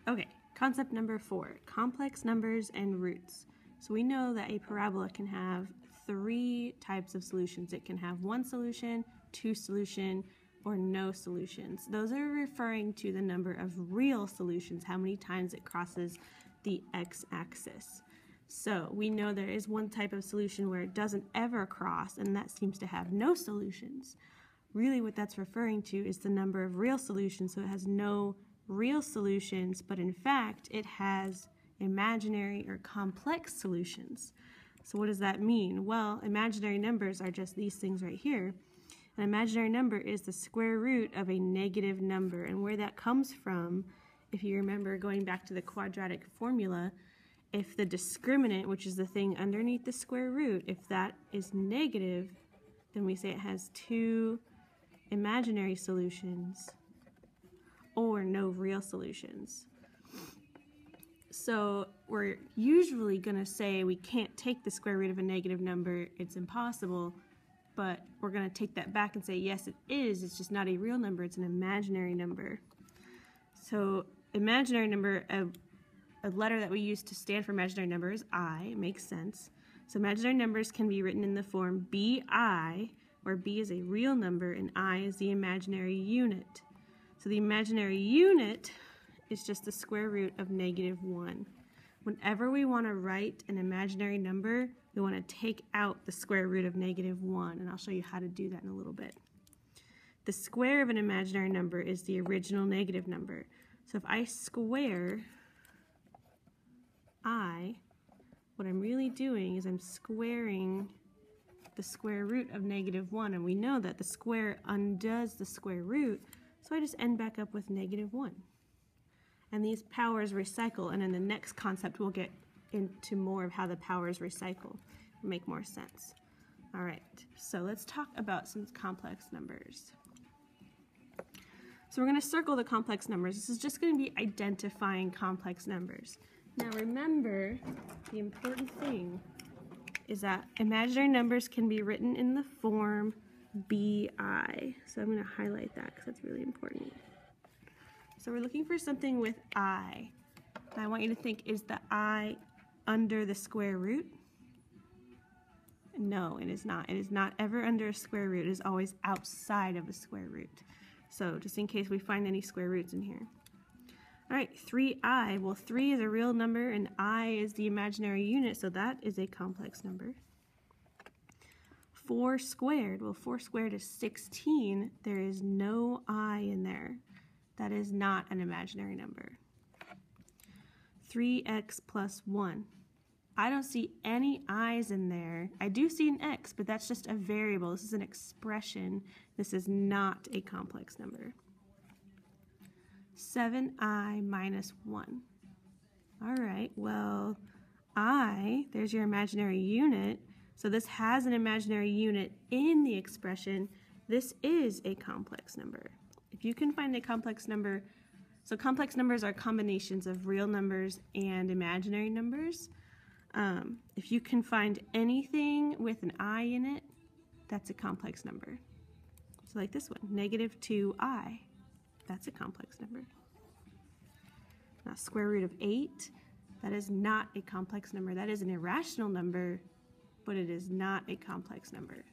Okay, concept number 4, complex numbers and roots. So we know that a parabola can have 3 types of solutions. It can have 1 solution, 2 solution, or no solutions. Those are referring to the number of real solutions, how many times it crosses the x-axis. So we know there is one type of solution where it doesn't ever cross, and that seems to have no solutions. Really what that's referring to is the number of real solutions, so it has no real solutions, but in fact it has imaginary or complex solutions. So what does that mean? Well, imaginary numbers are just these things right here. An imaginary number is the square root of a negative number, and where that comes from, if you remember going back to the quadratic formula, if the discriminant, which is the thing underneath the square root, if that is negative, then we say it has 2 imaginary solutions or no real solutions. So we're usually going to say we can't take the square root of a negative number, it's impossible, but we're going to take that back and say yes it is, it's just not a real number, it's an imaginary number. So imaginary number, a letter that we use to stand for imaginary number is I. It makes sense. So imaginary numbers can be written in the form bi, where b is a real number and I is the imaginary unit. So the imaginary unit is just the square root of -1. Whenever we want to write an imaginary number, we want to take out the square root of -1, and I'll show you how to do that in a little bit. The square of an imaginary number is the original negative number. So if I square I, what I'm really doing is I'm squaring the square root of -1, and we know that the square undoes the square root, so I just end back up with -1. And these powers recycle, and in the next concept we'll get into more of how the powers recycle and make more sense. Alright, so let's talk about some complex numbers. So we're going to circle the complex numbers. This is just going to be identifying complex numbers. Now remember, the important thing is that imaginary numbers can be written in the form bi. So I'm going to highlight that because that's really important. So we're looking for something with I. I want you to think, is the I under the square root? No, it is not. It is not ever under a square root. It is always outside of a square root. So just in case we find any square roots in here. All right, 3i. Well, 3 is a real number and I is the imaginary unit, so that is a complex number. 4 squared. Well, 4 squared is 16. There is no I in there. That is not an imaginary number. 3x plus 1. I don't see any i's in there. I do see an x, but that's just a variable. This is an expression. This is not a complex number. 7i minus 1. All right, well, I, there's your imaginary unit. So this has an imaginary unit in the expression. This is a complex number. If you can find a complex number, so complex numbers are combinations of real numbers and imaginary numbers. If you can find anything with an I in it, that's a complex number. So like this one, -2i. That's a complex number. Now, square root of 8, that is not a complex number. That is an irrational number, but it is not a complex number.